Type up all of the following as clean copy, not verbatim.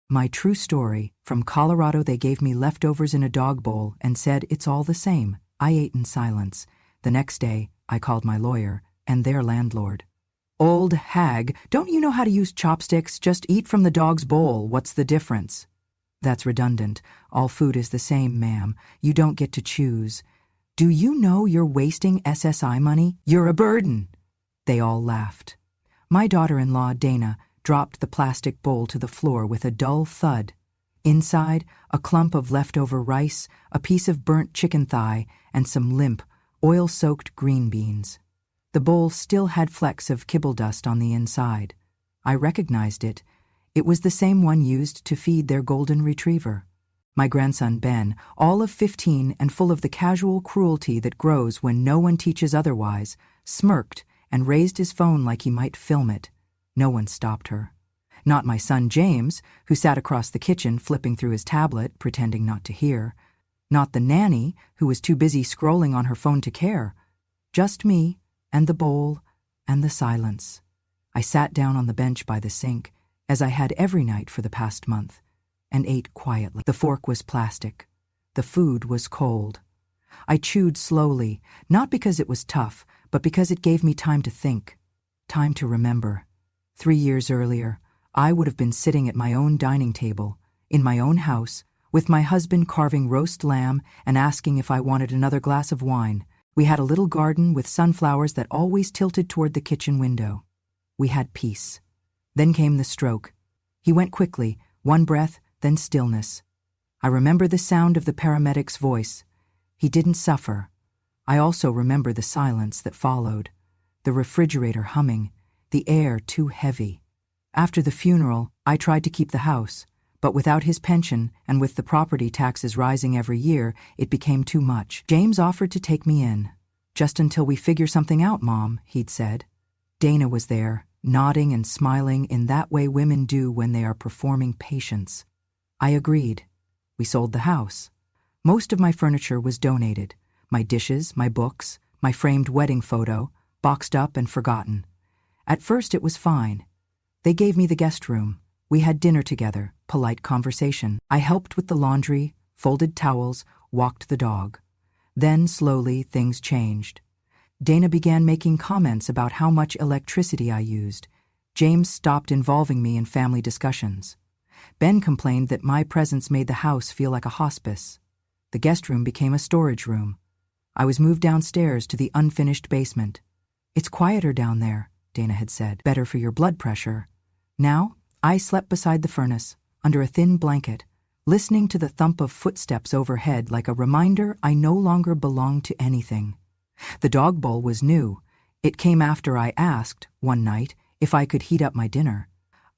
My true story. From Colorado, they gave me leftovers in a dog bowl and said it's all the same. I ate in silence. The next day, I called my lawyer and their landlord. Old hag, don't you know how to use chopsticks? Just eat from the dog's bowl. What's the difference? That's redundant. All food is the same, ma'am. You don't get to choose. Do you know you're wasting SSI money? You're a burden. They all laughed. My daughter-in-law, Dana, dropped the plastic bowl to the floor with a dull thud. Inside, a clump of leftover rice, a piece of burnt chicken thigh, and some limp, oil-soaked green beans. The bowl still had flecks of kibble dust on the inside. I recognized it. It was the same one used to feed their golden retriever. My grandson Ben, all of 15 and full of the casual cruelty that grows when no one teaches otherwise, smirked and raised his phone like he might film it. No one stopped her. Not my son James, who sat across the kitchen flipping through his tablet, pretending not to hear. Not the nanny, who was too busy scrolling on her phone to care. Just me, and the bowl, and the silence. I sat down on the bench by the sink, as I had every night for the past month, and ate quietly. The fork was plastic. The food was cold. I chewed slowly, not because it was tough, but because it gave me time to think, time to remember. 3 years earlier, I would have been sitting at my own dining table, in my own house, with my husband carving roast lamb and asking if I wanted another glass of wine. We had a little garden with sunflowers that always tilted toward the kitchen window. We had peace. Then came the stroke. He went quickly, one breath, then stillness. I remember the sound of the paramedic's voice. He didn't suffer. I also remember the silence that followed, the refrigerator humming, the air too heavy. After the funeral, I tried to keep the house, but without his pension and with the property taxes rising every year, it became too much. James offered to take me in. Just until we figure something out, Mom, he'd said. Dana was there, nodding and smiling in that way women do when they are performing patience. I agreed. We sold the house. Most of my furniture was donated. My dishes, my books, my framed wedding photo, boxed up and forgotten. At first it was fine. They gave me the guest room. We had dinner together, polite conversation. I helped with the laundry, folded towels, walked the dog. Then, slowly, things changed. Dana began making comments about how much electricity I used. James stopped involving me in family discussions. Ben complained that my presence made the house feel like a hospice. The guest room became a storage room. I was moved downstairs to the unfinished basement. It's quieter down there, Dana had said. Better for your blood pressure. Now, I slept beside the furnace, under a thin blanket, listening to the thump of footsteps overhead like a reminder I no longer belonged to anything. The dog bowl was new. It came after I asked, one night, if I could heat up my dinner.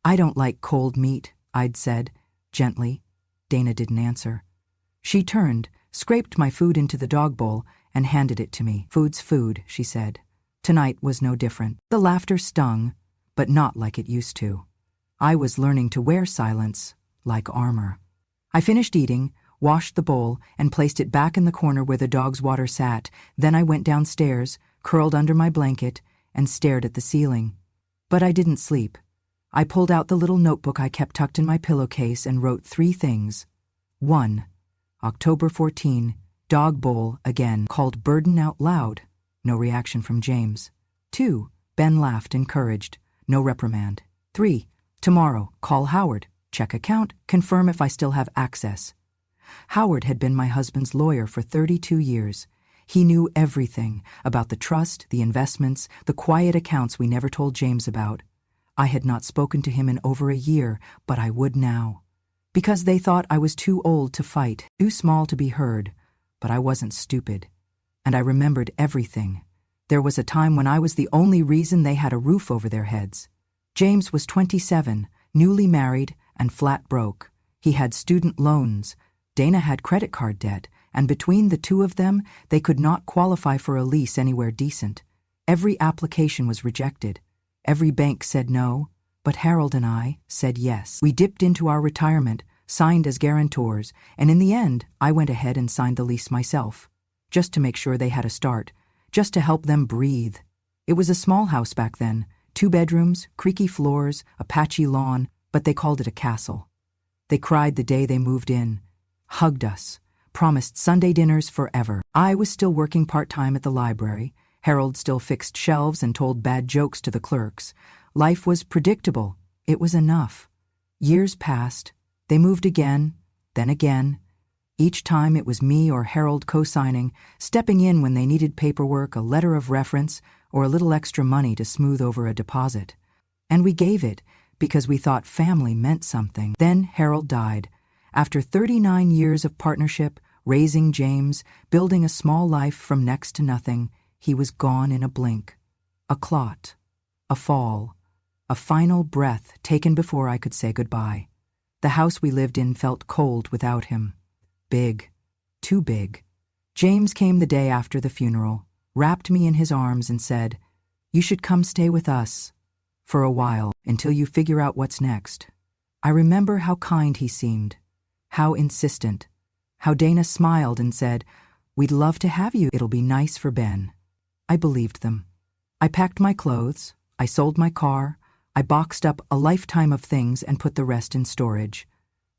I don't like cold meat, I'd said, gently. Dana didn't answer. She turned, scraped my food into the dog bowl, and handed it to me. Food's food, she said. Tonight was no different. The laughter stung, but not like it used to. I was learning to wear silence, like armor. I finished eating, washed the bowl, and placed it back in the corner where the dog's water sat. Then I went downstairs, curled under my blanket, and stared at the ceiling. But I didn't sleep. I pulled out the little notebook I kept tucked in my pillowcase and wrote 3 things. 1. October 14, dog bowl again, called burden out loud. No reaction from James. 2. Ben laughed, encouraged. No reprimand. 3. Tomorrow, call Howard, check account, confirm if I still have access. Howard had been my husband's lawyer for 32 years. He knew everything about the trust, the investments, the quiet accounts we never told James about. I had not spoken to him in over a year, but I would now. Because they thought I was too old to fight, too small to be heard. But I wasn't stupid. And I remembered everything. There was a time when I was the only reason they had a roof over their heads. James was 27, newly married, and flat broke. He had student loans. Dana had credit card debt, and between the two of them, they could not qualify for a lease anywhere decent. Every application was rejected. Every bank said no, but Harold and I said yes. We dipped into our retirement, signed as guarantors, and in the end, I went ahead and signed the lease myself, just to make sure they had a start, just to help them breathe. It was a small house back then, 2 bedrooms, creaky floors, a patchy lawn, but they called it a castle. They cried the day they moved in, hugged us, promised Sunday dinners forever. I was still working part-time at the library. Harold still fixed shelves and told bad jokes to the clerks. Life was predictable. It was enough. Years passed. They moved again, then again. Each time it was me or Harold co-signing, stepping in when they needed paperwork, a letter of reference, or a little extra money to smooth over a deposit. And we gave it because we thought family meant something. Then Harold died. After 39 years of partnership, raising James, building a small life from next to nothing, he was gone in a blink. A clot, a fall, a final breath taken before I could say goodbye. The house we lived in felt cold without him. Big, too big. James came the day after the funeral, wrapped me in his arms and said, "You should come stay with us for a while until you figure out what's next." I remember how kind he seemed, how insistent, how Dana smiled and said, "We'd love to have you. It'll be nice for Ben." I believed them. I packed my clothes, I sold my car, I boxed up a lifetime of things and put the rest in storage.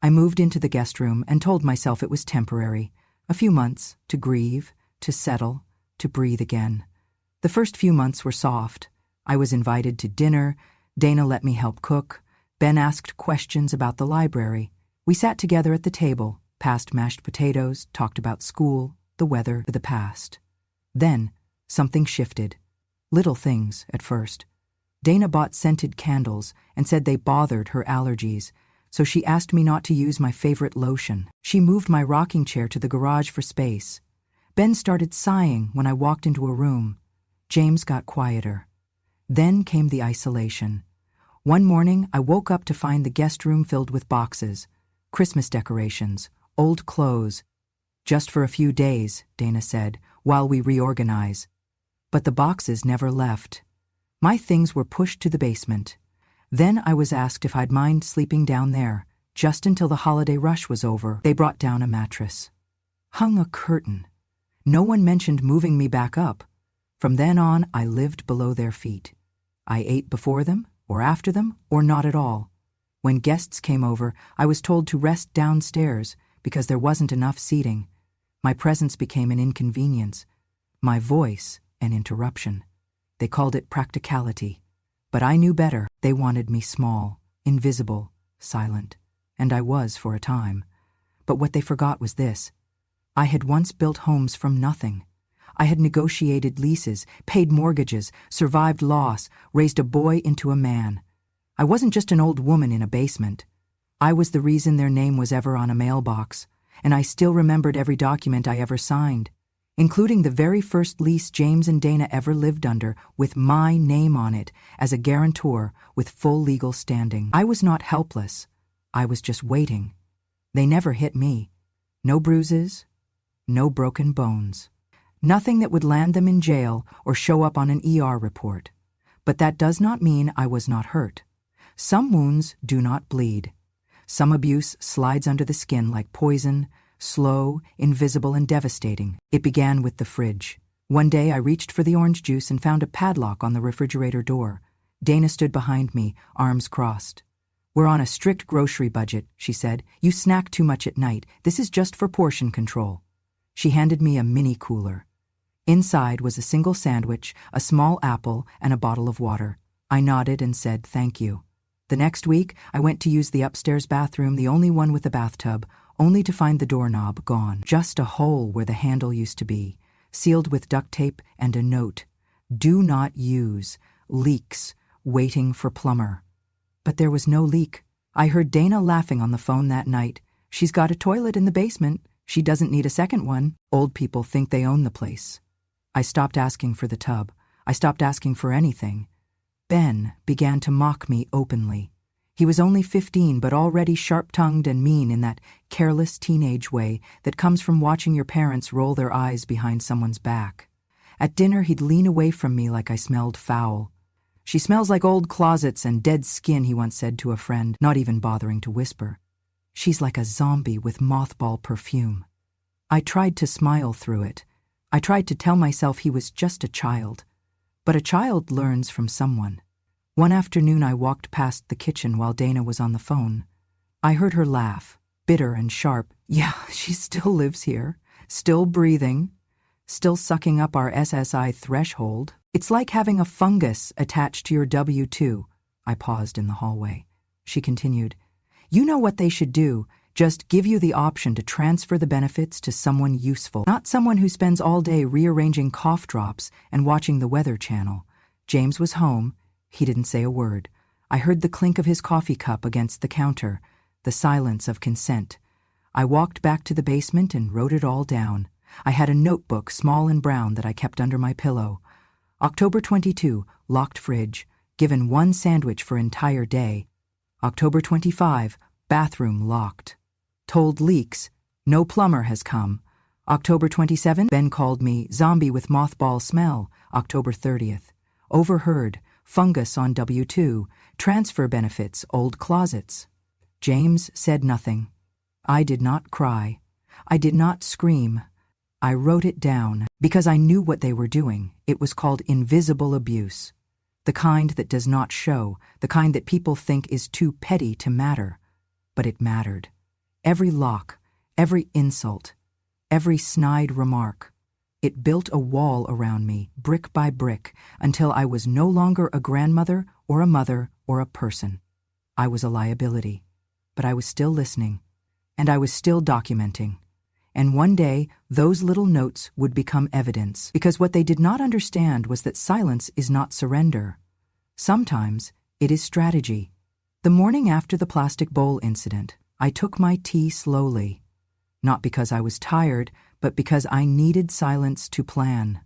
I moved into the guest room and told myself it was temporary, a few months to grieve, to settle, to breathe again. The first few months were soft. I was invited to dinner, Dana let me help cook, Ben asked questions about the library. We sat together at the table, passed mashed potatoes, talked about school, the weather, the past. Then, something shifted. Little things, at first. Dana bought scented candles and said they bothered her allergies, so she asked me not to use my favorite lotion. She moved my rocking chair to the garage for space. Ben started sighing when I walked into a room. James got quieter. Then came the isolation. One morning, I woke up to find the guest room filled with boxes, Christmas decorations, old clothes. "Just for a few days," Dana said, "while we reorganize." But the boxes never left. My things were pushed to the basement. Then I was asked if I'd mind sleeping down there, just until the holiday rush was over. They brought down a mattress. Hung a curtain. No one mentioned moving me back up. From then on, I lived below their feet. I ate before them, or after them, or not at all. When guests came over, I was told to rest downstairs because there wasn't enough seating. My presence became an inconvenience. My voice, an interruption. They called it practicality. But I knew better. They wanted me small, invisible, silent. And I was for a time. But what they forgot was this. I had once built homes from nothing. I had negotiated leases, paid mortgages, survived loss, raised a boy into a man. I wasn't just an old woman in a basement. I was the reason their name was ever on a mailbox, and I still remembered every document I ever signed, including the very first lease James and Dana ever lived under, with my name on it as a guarantor with full legal standing. I was not helpless. I was just waiting. They never hit me. No bruises, no broken bones. Nothing that would land them in jail or show up on an ER report. But that does not mean I was not hurt. Some wounds do not bleed. Some abuse slides under the skin like poison, slow, invisible, and devastating. It began with the fridge. One day I reached for the orange juice and found a padlock on the refrigerator door. Dana stood behind me, arms crossed. "We're on a strict grocery budget," she said. "You snack too much at night. This is just for portion control." She handed me a mini cooler. Inside was a single sandwich, a small apple, and a bottle of water. I nodded and said thank you. The next week, I went to use the upstairs bathroom, the only one with a bathtub, only to find the doorknob gone. Just a hole where the handle used to be, sealed with duct tape and a note. "Do not use. Leaks. Waiting for plumber." But there was no leak. I heard Dana laughing on the phone that night. "She's got a toilet in the basement. She doesn't need a second one." Old people think they own the place. I stopped asking for the tub. I stopped asking for anything. Ben began to mock me openly. He was only 15, but already sharp-tongued and mean in that careless teenage way that comes from watching your parents roll their eyes behind someone's back. At dinner, he'd lean away from me like I smelled foul. "She smells like old closets and dead skin," he once said to a friend, not even bothering to whisper. "She's like a zombie with mothball perfume." I tried to smile through it. I tried to tell myself he was just a child. But a child learns from someone. One afternoon I walked past the kitchen while Dana was on the phone. I heard her laugh, bitter and sharp. Yeah, she still lives here, still breathing, still sucking up our SSI threshold. It's like having a fungus attached to your W-2. I paused in the hallway. She continued, you know what they should do, just give you the option to transfer the benefits to someone useful, not someone who spends all day rearranging cough drops and watching the Weather Channel. James was home. He didn't say a word. I heard the clink of his coffee cup against the counter, the silence of consent. I walked back to the basement and wrote it all down. I had a notebook, small and brown, that I kept under my pillow. October 22, locked fridge, given one sandwich for entire day. October 25, bathroom locked. Told leaks, no plumber has come. October 27, Ben called me zombie with mothball smell. October 30th, overheard, fungus on W-2, transfer benefits, old closets. James said nothing. I did not cry. I did not scream. I wrote it down because I knew what they were doing. It was called invisible abuse. The kind that does not show, the kind that people think is too petty to matter. But it mattered. Every lock, every insult, every snide remark. It built a wall around me, brick by brick, until I was no longer a grandmother or a mother or a person. I was a liability, but I was still listening, and I was still documenting. And one day, those little notes would become evidence, because what they did not understand was that silence is not surrender. Sometimes, it is strategy. The morning after the plastic bowl incident, I took my tea slowly. Not because I was tired, but because I needed silence to plan.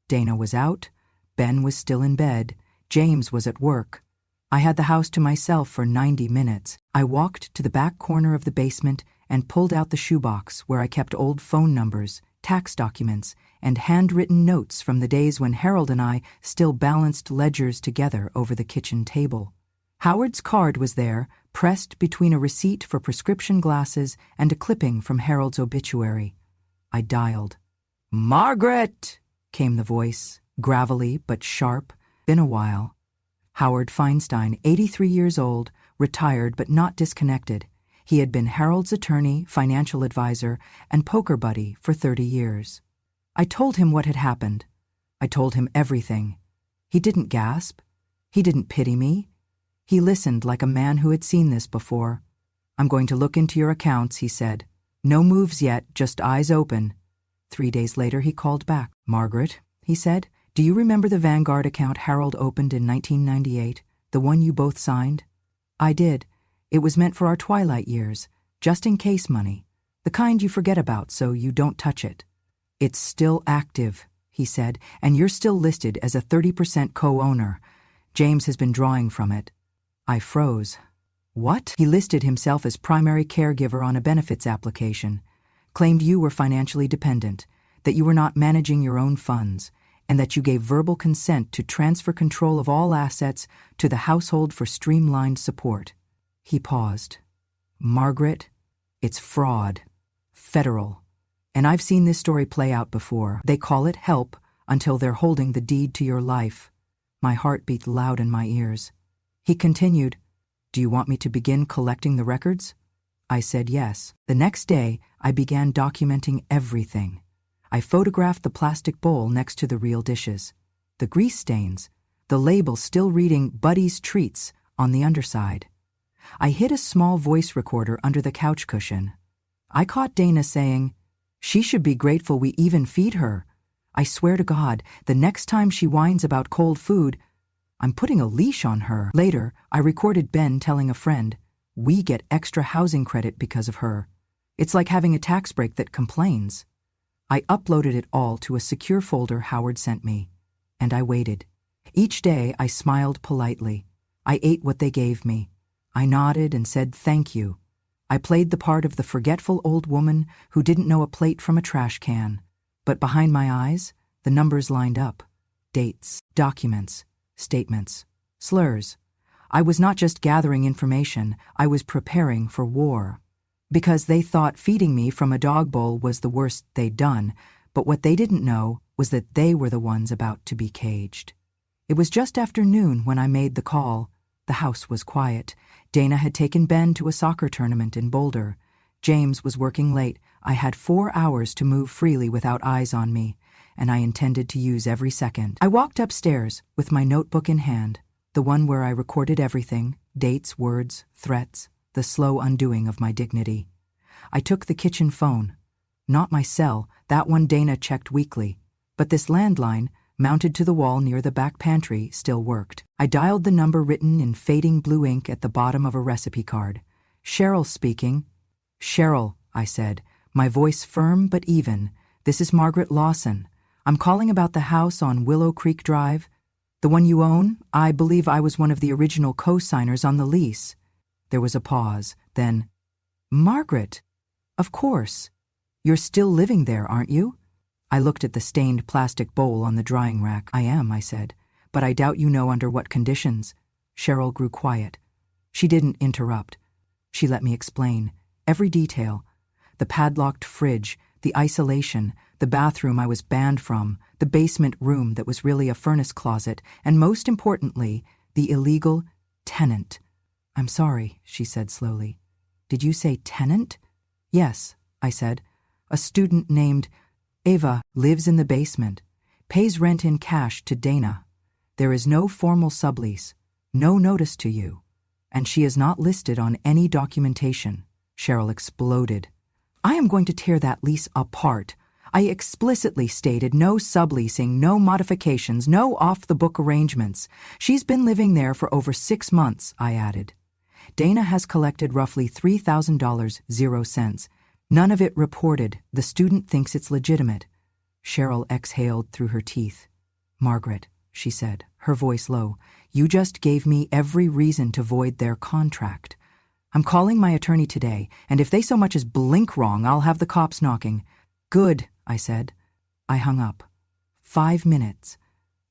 Dana was out, Ben was still in bed, James was at work. I had the house to myself for 90 minutes. I walked to the back corner of the basement and pulled out the shoebox where I kept old phone numbers, tax documents, and handwritten notes from the days when Harold and I still balanced ledgers together over the kitchen table. Howard's card was there, pressed between a receipt for prescription glasses and a clipping from Harold's obituary. I dialed. "Margaret!" came the voice, gravelly but sharp. Been a while. Howard Feinstein, 83 years old, retired but not disconnected. He had been Harold's attorney, financial advisor, and poker buddy for 30 years. I told him what had happened. I told him everything. He didn't gasp. He didn't pity me. He listened like a man who had seen this before. "I'm going to look into your accounts," he said. "No moves yet, just eyes open." 3 days later he called back. "Margaret," he said, "do you remember the Vanguard account Harold opened in 1998, the one you both signed?" I did. It was meant for our twilight years, just-in-case money, the kind you forget about so you don't touch it. "It's still active," he said, "and you're still listed as a 30% co-owner. James has been drawing from it." I froze. "What?" He listed himself as primary caregiver on a benefits application, claimed you were financially dependent, that you were not managing your own funds, and that you gave verbal consent to transfer control of all assets to the household for streamlined support. He paused. "Margaret, it's fraud. Federal. And I've seen this story play out before. They call it help until they're holding the deed to your life." My heart beat loud in my ears. He continued, "Do you want me to begin collecting the records?" I said yes. The next day, I began documenting everything. I photographed the plastic bowl next to the real dishes, the grease stains, the label still reading Buddy's Treats on the underside. I hid a small voice recorder under the couch cushion. I caught Dana saying, "She should be grateful we even feed her. I swear to God, the next time she whines about cold food, I'm putting a leash on her." Later, I recorded Ben telling a friend, "We get extra housing credit because of her. It's like having a tax break that complains." I uploaded it all to a secure folder Howard sent me, and I waited. Each day I smiled politely. I ate what they gave me. I nodded and said thank you. I played the part of the forgetful old woman who didn't know a plate from a trash can. But behind my eyes, the numbers lined up. Dates, documents, statements, slurs. I was not just gathering information, I was preparing for war. Because they thought feeding me from a dog bowl was the worst they'd done, but what they didn't know was that they were the ones about to be caged. It was just after noon when I made the call. The house was quiet. Dana had taken Ben to a soccer tournament in Boulder. James was working late. I had 4 hours to move freely without eyes on me, and I intended to use every second. I walked upstairs with my notebook in hand, the one where I recorded everything, dates, words, threats, the slow undoing of my dignity. I took the kitchen phone. Not my cell, that one Dana checked weekly, but this landline, mounted to the wall near the back pantry, still worked. I dialed the number written in fading blue ink at the bottom of a recipe card. Cheryl speaking. Cheryl, I said, my voice firm but even. This is Margaret Lawson. I'm calling about the house on Willow Creek Drive. The one you own? I believe I was one of the original co-signers on the lease. There was a pause, then, Margaret, of course. You're still living there, aren't you? I looked at the stained plastic bowl on the drying rack. I am, I said, but I doubt you know under what conditions. Cheryl grew quiet. She didn't interrupt. She let me explain. Every detail. The padlocked fridge, the isolation, the bathroom I was banned from, the basement room that was really a furnace closet, and most importantly, the illegal tenant. I'm sorry, she said slowly. Did you say tenant? Yes, I said. A student named Ava lives in the basement, pays rent in cash to Dana. There is no formal sublease, no notice to you, and she is not listed on any documentation. Cheryl exploded. I am going to tear that lease apart. I explicitly stated no subleasing, no modifications, no off-the-book arrangements. She's been living there for over 6 months, I added. Dana has collected roughly $3,000, 0 cents. None of it reported. The student thinks it's legitimate. Cheryl exhaled through her teeth. Margaret, she said, her voice low, you just gave me every reason to void their contract. I'm calling my attorney today, and if they so much as blink wrong, I'll have the cops knocking. Good, I said. I hung up. 5 minutes.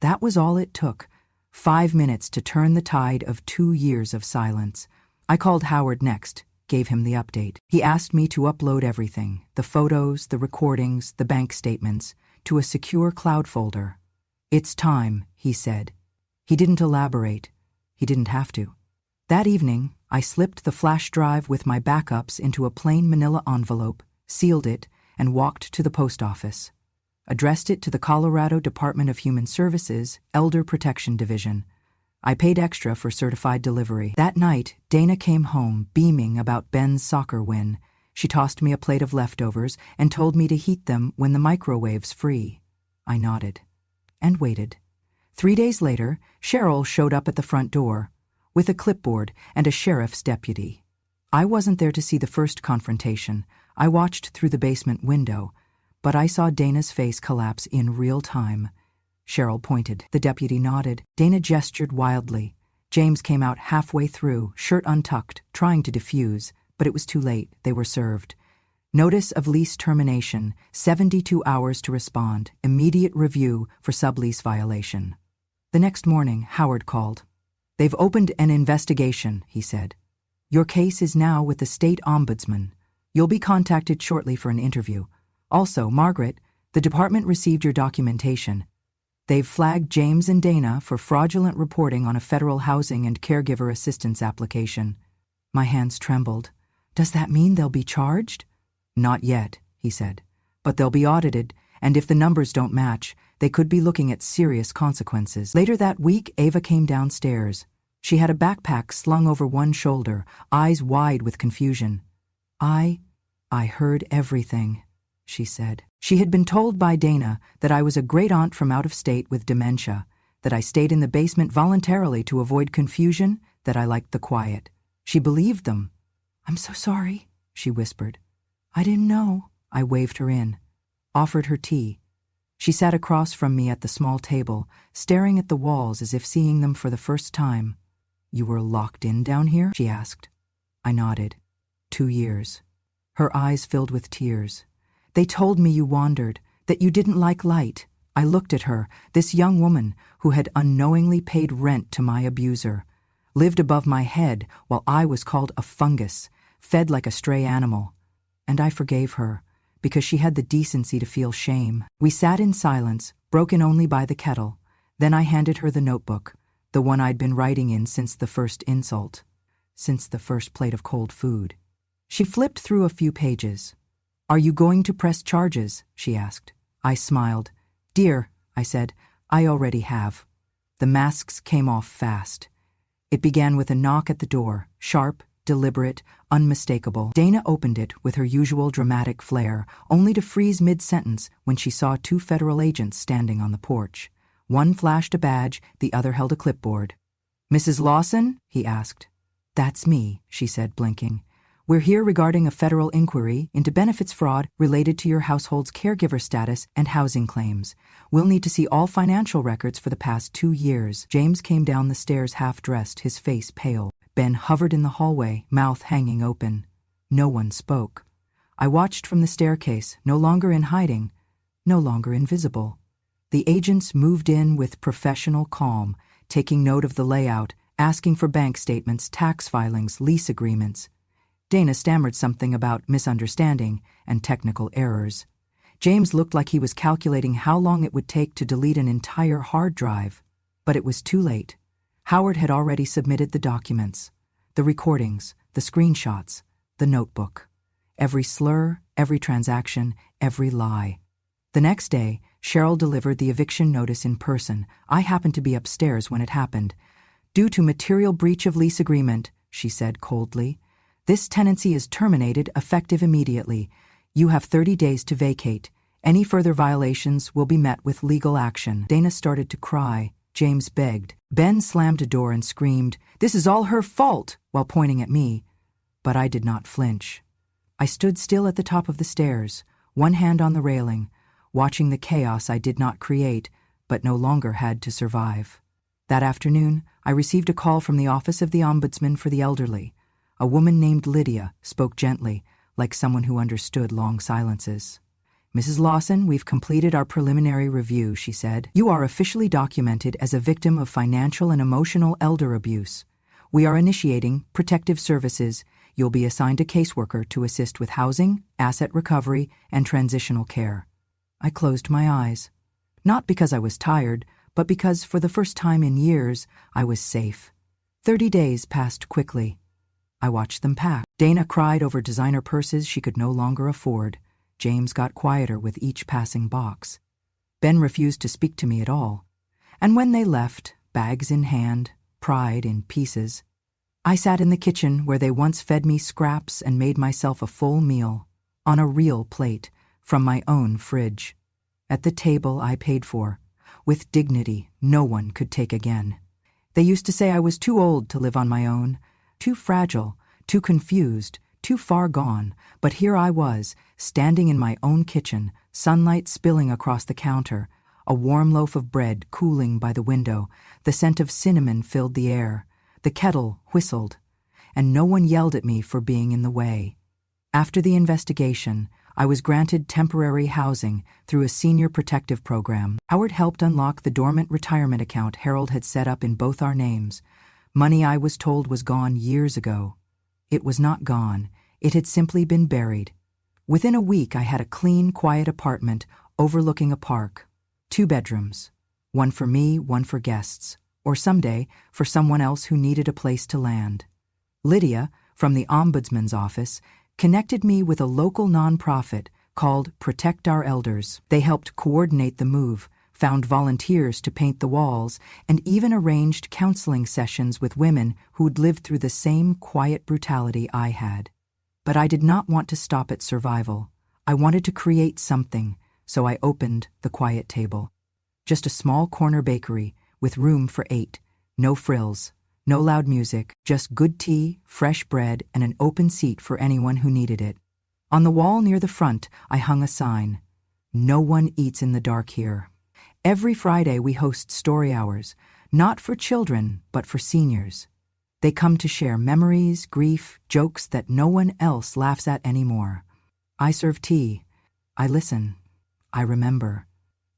That was all it took. 5 minutes to turn the tide of 2 years of silence. I called Howard next, gave him the update. He asked me to upload everything, the photos, the recordings, the bank statements, to a secure cloud folder. It's time, he said. He didn't elaborate. He didn't have to. That evening, I slipped the flash drive with my backups into a plain manila envelope, sealed it, and walked to the post office. Addressed it to the Colorado Department of Human Services, Elder Protection Division. I paid extra for certified delivery. That night, Dana came home, beaming about Ben's soccer win. She tossed me a plate of leftovers and told me to heat them when the microwave's free. I nodded and waited. 3 days later, Cheryl showed up at the front door with a clipboard and a sheriff's deputy. I wasn't there to see the first confrontation. I watched through the basement window, but I saw Dana's face collapse in real time. Cheryl pointed. The deputy nodded. Dana gestured wildly. James came out halfway through, shirt untucked, trying to defuse, but it was too late. They were served. Notice of lease termination, 72 hours to respond, immediate review for sublease violation. The next morning, Howard called. They've opened an investigation, he said. Your case is now with the state ombudsman. You'll be contacted shortly for an interview. Also, Margaret, the department received your documentation. They've flagged James and Dana for fraudulent reporting on a federal housing and caregiver assistance application. My hands trembled. Does that mean they'll be charged? Not yet, he said. But they'll be audited, and if the numbers don't match, they could be looking at serious consequences. Later that week, Ava came downstairs. She had a backpack slung over one shoulder, eyes wide with confusion. I heard everything, she said. She had been told by Dana that I was a great-aunt from out of state with dementia, that I stayed in the basement voluntarily to avoid confusion, that I liked the quiet. She believed them. I'm so sorry, she whispered. I didn't know. I waved her in, offered her tea. She sat across from me at the small table, staring at the walls as if seeing them for the first time. You were locked in down here? She asked. I nodded. 2 years. Her eyes filled with tears. They told me you wandered, that you didn't like light. I looked at her, this young woman who had unknowingly paid rent to my abuser, lived above my head while I was called a fungus, fed like a stray animal. And I forgave her, because she had the decency to feel shame. We sat in silence, broken only by the kettle. Then I handed her the notebook. the one I'd been writing in since the first insult, since the first plate of cold food. She flipped through a few pages. "Are you going to press charges?" she asked. I smiled. "Dear," I said, "I already have." The masks came off fast. It began with a knock at the door, sharp, deliberate, unmistakable. Dana opened it with her usual dramatic flair, only to freeze mid-sentence when she saw two federal agents standing on the porch. One flashed a badge, the other held a clipboard. "Mrs. Lawson?" he asked. "That's me," she said, blinking. "We're here regarding a federal inquiry into benefits fraud related to your household's caregiver status and housing claims. We'll need to see all financial records for the past 2 years." James came down the stairs half-dressed, his face pale. Ben hovered in the hallway, mouth hanging open. No one spoke. I watched from the staircase, no longer in hiding, no longer invisible. The agents moved in with professional calm, taking note of the layout, asking for bank statements, tax filings, lease agreements. Dana stammered something about misunderstanding and technical errors. James looked like he was calculating how long it would take to delete an entire hard drive. But it was too late. Howard had already submitted the documents, the recordings, the screenshots, the notebook. Every slur, every transaction, every lie. The next day, Cheryl delivered the eviction notice in person. I happened to be upstairs when it happened. "Due to material breach of lease agreement," she said coldly, "this tenancy is terminated effective immediately. You have 30 days to vacate. Any further violations will be met with legal action." Dana started to cry. James begged. Ben slammed a door and screamed, "This is all her fault," while pointing at me. But I did not flinch. I stood still at the top of the stairs, one hand on the railing, watching the chaos I did not create, but no longer had to survive. That afternoon, I received a call from the Office of the Ombudsman for the Elderly. A woman named Lydia spoke gently, like someone who understood long silences. "Mrs. Lawson, we've completed our preliminary review," she said. "You are officially documented as a victim of financial and emotional elder abuse. We are initiating protective services. You'll be assigned a caseworker to assist with housing, asset recovery, and transitional care." I closed my eyes. Not because I was tired, but because for the first time in years, I was safe. 30 days passed quickly. I watched them pack. Dana cried over designer purses she could no longer afford. James got quieter with each passing box. Ben refused to speak to me at all. And when they left, bags in hand, pride in pieces, I sat in the kitchen where they once fed me scraps and made myself a full meal, on a real plate, from my own fridge. At the table I paid for, with dignity no one could take again. They used to say I was too old to live on my own, too fragile, too confused, too far gone, but here I was, standing in my own kitchen, sunlight spilling across the counter, a warm loaf of bread cooling by the window, the scent of cinnamon filled the air, the kettle whistled, and no one yelled at me for being in the way. After the investigation, I was granted temporary housing through a senior protective program. Howard helped unlock the dormant retirement account Harold had set up in both our names. Money I was told was gone years ago. It was not gone. It had simply been buried. Within a week, I had a clean, quiet apartment overlooking a park. 2 bedrooms. One for me, one for guests, or someday for someone else who needed a place to land. Lydia, from the Ombudsman's office, connected me with a local nonprofit called Protect Our Elders. They helped coordinate the move, found volunteers to paint the walls, and even arranged counseling sessions with women who'd lived through the same quiet brutality I had. But I did not want to stop at survival. I wanted to create something, so I opened the Quiet Table. Just a small corner bakery with room for 8, no frills, no loud music, just good tea, fresh bread, and an open seat for anyone who needed it. On the wall near the front, I hung a sign, "No one eats in the dark here." Every Friday we host story hours, not for children, but for seniors. They come to share memories, grief, jokes that no one else laughs at anymore. I serve tea. I listen. I remember.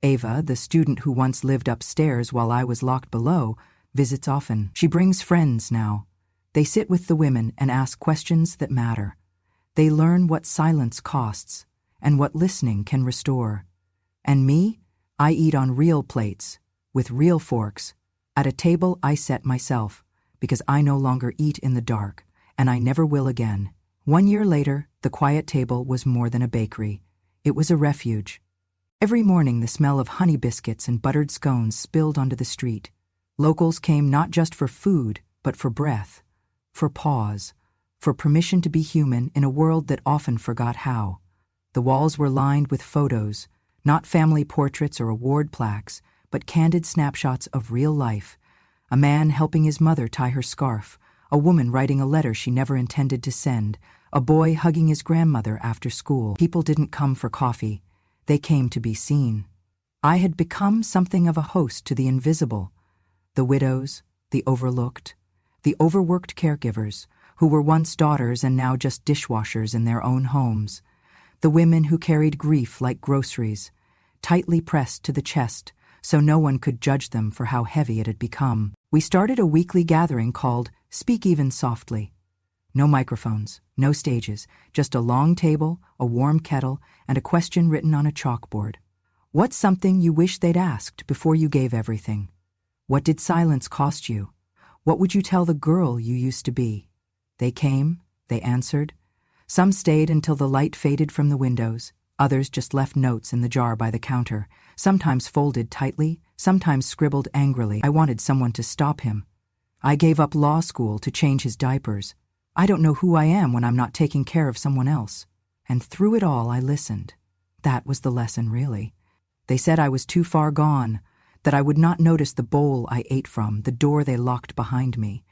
Ava, the student who once lived upstairs while I was locked below, visits often. She brings friends now. They sit with the women and ask questions that matter. They learn what silence costs and what listening can restore. And me? I eat on real plates, with real forks, At a table I set myself, because I no longer eat in the dark, and I never will again. 1 year later, the quiet table was more than a bakery. It was a refuge. Every morning the smell of honey biscuits and buttered scones spilled onto the street. Locals came not just for food, but for breath, for pause, for permission to be human in a world that often forgot how. The walls were lined with photos, not family portraits or award plaques, but candid snapshots of real life. A man helping his mother tie her scarf, a woman writing a letter she never intended to send, a boy hugging his grandmother after school. People didn't come for coffee. They came to be seen. I had become something of a host to the invisible. The widows, the overlooked, the overworked caregivers, who were once daughters and now just dishwashers in their own homes. The women who carried grief like groceries, tightly pressed to the chest, so no one could judge them for how heavy it had become. We started a weekly gathering called Speak Even Softly. No microphones, no stages, just a long table, a warm kettle, and a question written on a chalkboard. What's something you wish they'd asked before you gave everything? What did silence cost you? What would you tell the girl you used to be? They came, they answered. Some stayed until the light faded from the windows. Others just left notes in the jar by the counter, sometimes folded tightly, sometimes scribbled angrily. I wanted someone to stop him. I gave up law school to change his diapers. I don't know who I am when I'm not taking care of someone else. And through it all, I listened. That was the lesson, really. They said I was too far gone, that I would not notice the bowl I ate from, the door they locked behind me,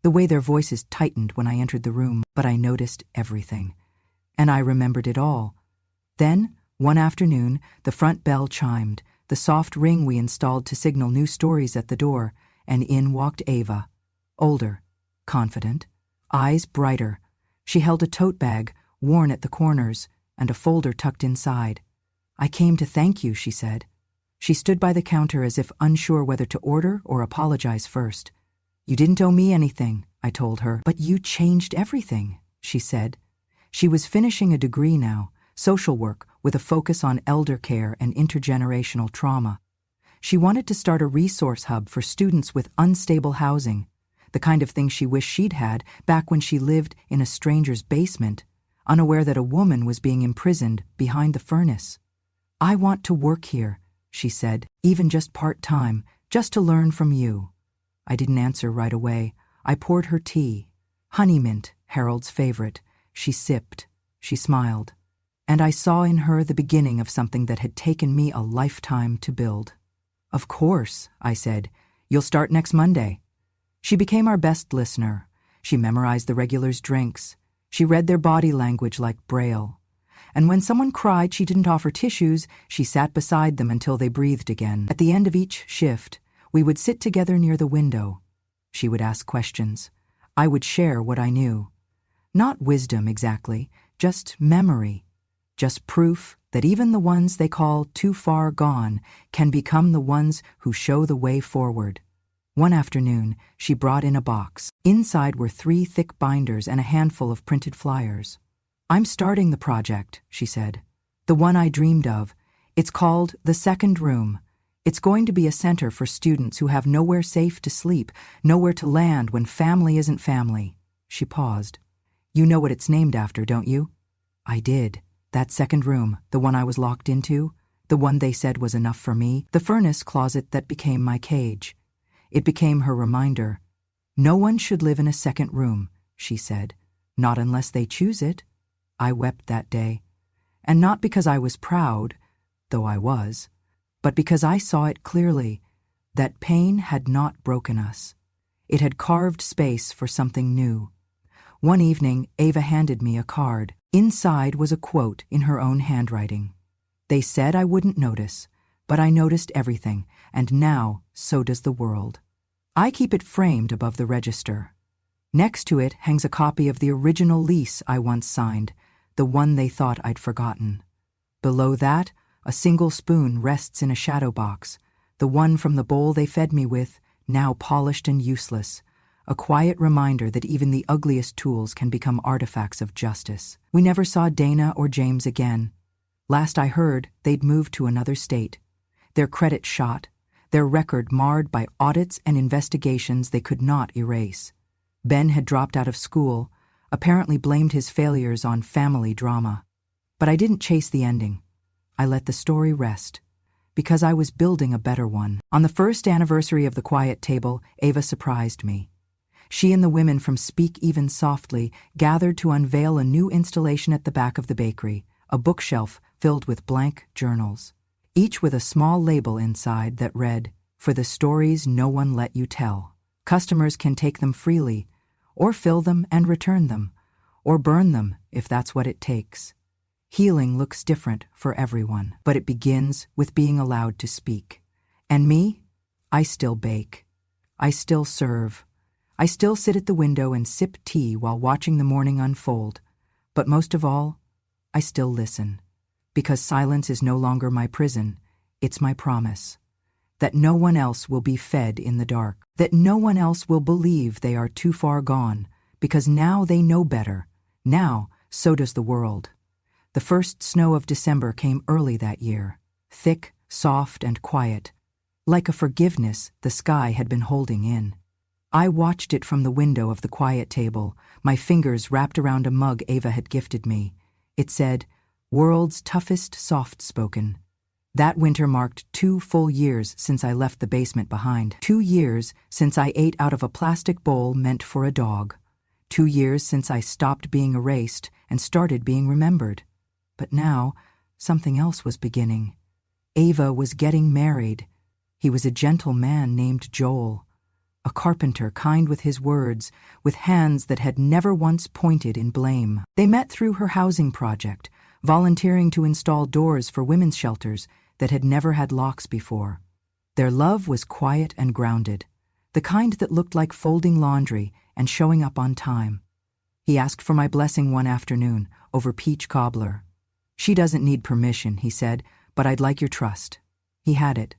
the way their voices tightened when I entered the room, but I noticed everything. And I remembered it all. Then, one afternoon, the front bell chimed, the soft ring we installed to signal new stories at the door, and in walked Ava. Older, confident, eyes brighter. She held a tote bag, worn at the corners, and a folder tucked inside. I came to thank you, she said. She stood by the counter as if unsure whether to order or apologize first. You didn't owe me anything, I told her. But you changed everything, she said. She was finishing a degree now, social work with a focus on elder care and intergenerational trauma. She wanted to start a resource hub for students with unstable housing, the kind of thing she wished she'd had back when she lived in a stranger's basement, unaware that a woman was being imprisoned behind the furnace. I want to work here, she said, even just part-time, just to learn from you. I didn't answer right away. I poured her tea. Honey mint, Harold's favorite. She sipped. She smiled. And I saw in her the beginning of something that had taken me a lifetime to build. Of course, I said. You'll start next Monday. She became our best listener. She memorized the regulars' drinks. She read their body language like Braille. And when someone cried she didn't offer tissues, she sat beside them until they breathed again. At the end of each shift, we would sit together near the window. She would ask questions. I would share what I knew. Not wisdom exactly, just memory. Just proof that even the ones they call too far gone can become the ones who show the way forward. One afternoon, she brought in a box. Inside were 3 thick binders and a handful of printed flyers. I'm starting the project, she said. The one I dreamed of. It's called The Second Room. It's going to be a center for students who have nowhere safe to sleep, nowhere to land when family isn't family. She paused. You know what it's named after, don't you? I did. That second room, the one I was locked into, the one they said was enough for me, the furnace closet that became my cage. It became her reminder. No one should live in a second room, she said. Not unless they choose it. I wept that day. And not because I was proud, though I was, but because I saw it clearly, that pain had not broken us. It had carved space for something new. One evening, Ava handed me a card. Inside was a quote in her own handwriting. They said I wouldn't notice, but I noticed everything, and now so does the world. I keep it framed above the register. Next to it hangs a copy of the original lease I once signed, the one they thought I'd forgotten. Below that, a single spoon rests in a shadow box, the one from the bowl they fed me with, now polished and useless, a quiet reminder that even the ugliest tools can become artifacts of justice. We never saw Dana or James again. Last I heard, they'd moved to another state. Their credit shot. their record marred by audits and investigations they could not erase. Ben had dropped out of school, apparently blamed his failures on family drama. But I didn't chase the ending. I let the story rest, because I was building a better one. On the first anniversary of the Quiet Table, Ava surprised me. She and the women from Speak Even Softly gathered to unveil a new installation at the back of the bakery, a bookshelf filled with blank journals, each with a small label inside that read, "For the stories no one let you tell. Customers can take them freely, or fill them and return them, or burn them if that's what it takes." Healing looks different for everyone, but it begins with being allowed to speak. And me? I still bake. I still serve. I still sit at the window and sip tea while watching the morning unfold. But most of all, I still listen. Because silence is no longer my prison, it's my promise. That no one else will be fed in the dark. That no one else will believe they are too far gone, because now they know better. Now, so does the world. The first snow of December came early that year, thick, soft, and quiet, like a forgiveness the sky had been holding in. I watched it from the window of the Quiet Table, my fingers wrapped around a mug Ava had gifted me. It said, "World's toughest soft-spoken." That winter marked 2 full years since I left the basement behind. 2 years since I ate out of a plastic bowl meant for a dog. 2 years since I stopped being erased and started being remembered. But now, something else was beginning. Ava was getting married. He was a gentle man named Joel. A carpenter kind with his words, with hands that had never once pointed in blame. They met through her housing project, volunteering to install doors for women's shelters that had never had locks before. Their love was quiet and grounded, the kind that looked like folding laundry and showing up on time. He asked for my blessing one afternoon over peach cobbler. "She doesn't need permission," he said, "but I'd like your trust." He had it.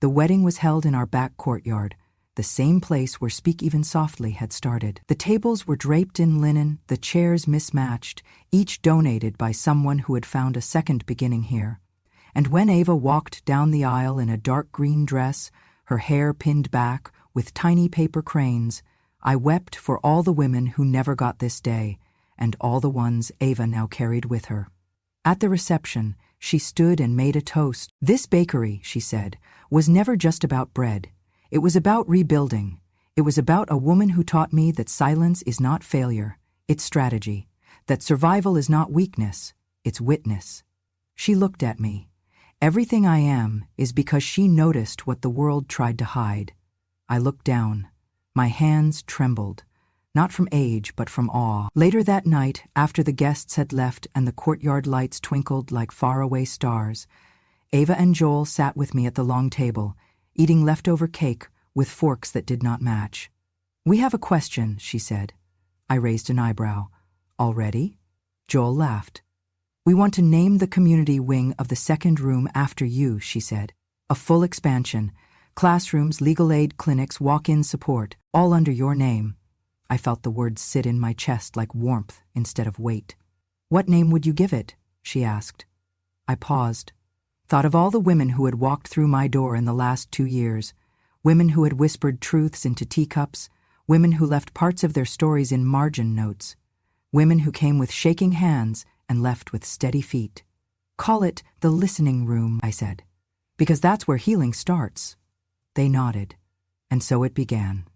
The wedding was held in our back courtyard, the same place where Speak Even Softly had started. The tables were draped in linen, the chairs mismatched, each donated by someone who had found a second beginning here. And when Ava walked down the aisle in a dark green dress, her hair pinned back with tiny paper cranes, I wept for all the women who never got this day, and all the ones Ava now carried with her. At the reception, she stood and made a toast. "This bakery," she said, "was never just about bread. It was about rebuilding. It was about a woman who taught me that silence is not failure, it's strategy. That survival is not weakness, it's witness." She looked at me. Everything I am is because she noticed what the world tried to hide. I looked down. My hands trembled. Not from age, but from awe. Later that night, after the guests had left and the courtyard lights twinkled like faraway stars, Ava and Joel sat with me at the long table, eating leftover cake with forks that did not match. "We have a question," she said. I raised an eyebrow. "Already?" Joel laughed. "We want to name the community wing of the second room after you," she said. "A full expansion. Classrooms, legal aid clinics, walk-in support, all under your name." I felt the words sit in my chest like warmth instead of weight. "What name would you give it?" she asked. I paused, thought of all the women who had walked through my door in the last 2 years, women who had whispered truths into teacups, women who left parts of their stories in margin notes, women who came with shaking hands and left with steady feet. "Call it the listening room," I said, "because that's where healing starts." They nodded, and so it began.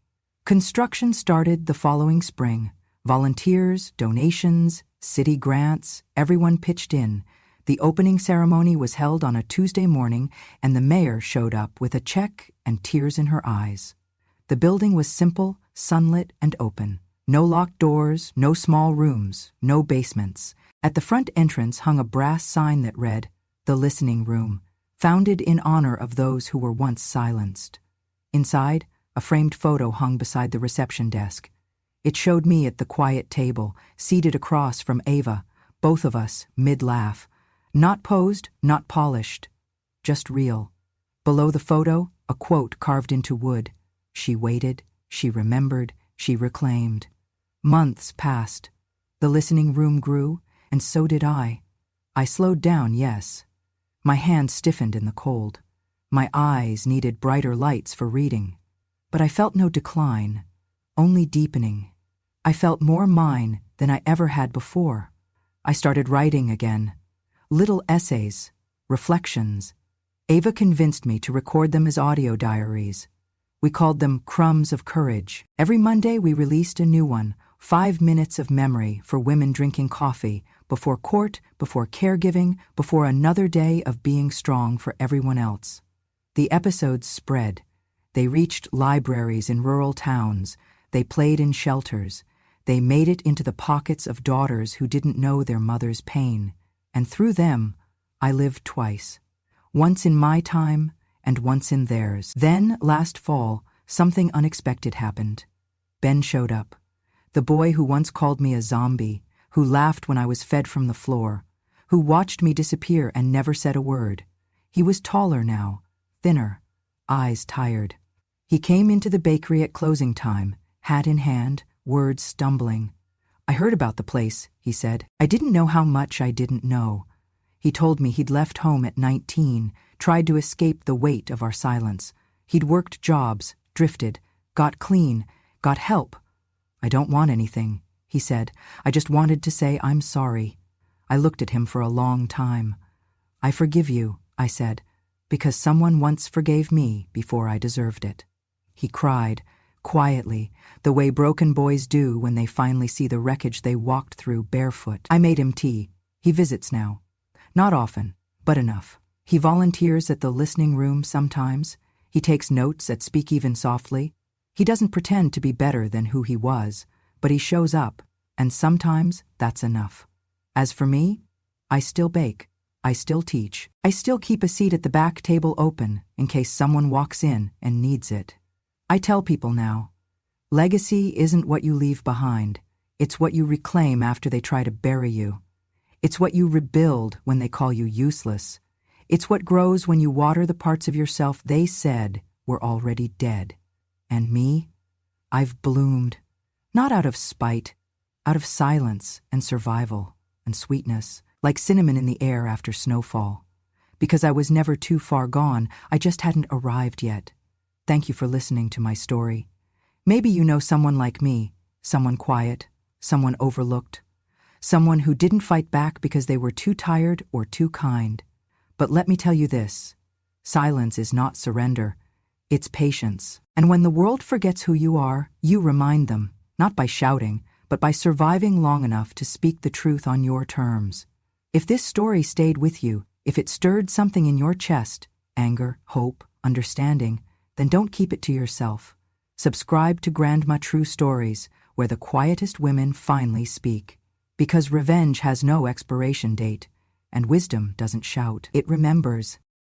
Construction started the following spring. Volunteers, donations, city grants, everyone pitched in. The opening ceremony was held on a Tuesday morning, and the mayor showed up with a check and tears in her eyes. The building was simple, sunlit, and open. No locked doors, no small rooms, no basements. At the front entrance hung a brass sign that read, "The Listening Room, founded in honor of those who were once silenced." Inside, a framed photo hung beside the reception desk. It showed me at the Quiet Table, seated across from Ava, both of us mid-laugh. Not posed, not polished, just real. Below the photo, a quote carved into wood. She waited, she remembered, she reclaimed. Months passed. The listening room grew, and so did I. I slowed down, yes. My hands stiffened in the cold. My eyes needed brighter lights for reading. But I felt no decline, only deepening. I felt more mine than I ever had before. I started writing again. Little essays, reflections. Ava convinced me to record them as audio diaries. We called them Crumbs of Courage. Every Monday we released a new one, 5 minutes of memory for women drinking coffee, before court, before caregiving, before another day of being strong for everyone else. The episodes spread. They reached libraries in rural towns. They played in shelters. They made it into the pockets of daughters who didn't know their mother's pain. And through them, I lived twice. Once in my time, and once in theirs. Then, last fall, something unexpected happened. Ben showed up. The boy who once called me a zombie, who laughed when I was fed from the floor, who watched me disappear and never said a word. He was taller now, thinner, eyes tired. He came into the bakery at closing time, hat in hand, words stumbling. "I heard about the place," he said. I didn't know how much I didn't know. He told me he'd left home at 19, tried to escape the weight of our silence. He'd worked jobs, drifted, got clean, got help. "I don't want anything," he said. "I just wanted to say I'm sorry." I looked at him for a long time. "I forgive you," I said, "because someone once forgave me before I deserved it." He cried, quietly, the way broken boys do when they finally see the wreckage they walked through barefoot. I made him tea. He visits now. Not often, but enough. He volunteers at the listening room sometimes. He takes notes at Speak Even Softly. He doesn't pretend to be better than who he was, but he shows up, and sometimes that's enough. As for me, I still bake. I still teach. I still keep a seat at the back table open in case someone walks in and needs it. I tell people now, legacy isn't what you leave behind. It's what you reclaim after they try to bury you. It's what you rebuild when they call you useless. It's what grows when you water the parts of yourself they said were already dead. And me? I've bloomed. Not out of spite, out of silence and survival and sweetness, like cinnamon in the air after snowfall. Because I was never too far gone, I just hadn't arrived yet. Thank you for listening to my story. Maybe you know someone like me, someone quiet, someone overlooked, someone who didn't fight back because they were too tired or too kind. But let me tell you this, silence is not surrender, it's patience. And when the world forgets who you are, you remind them, not by shouting, but by surviving long enough to speak the truth on your terms. If this story stayed with you, if it stirred something in your chest, anger, hope, understanding, then don't keep it to yourself. Subscribe to Grandma True Stories, where the quietest women finally speak. Because revenge has no expiration date, and wisdom doesn't shout, it remembers.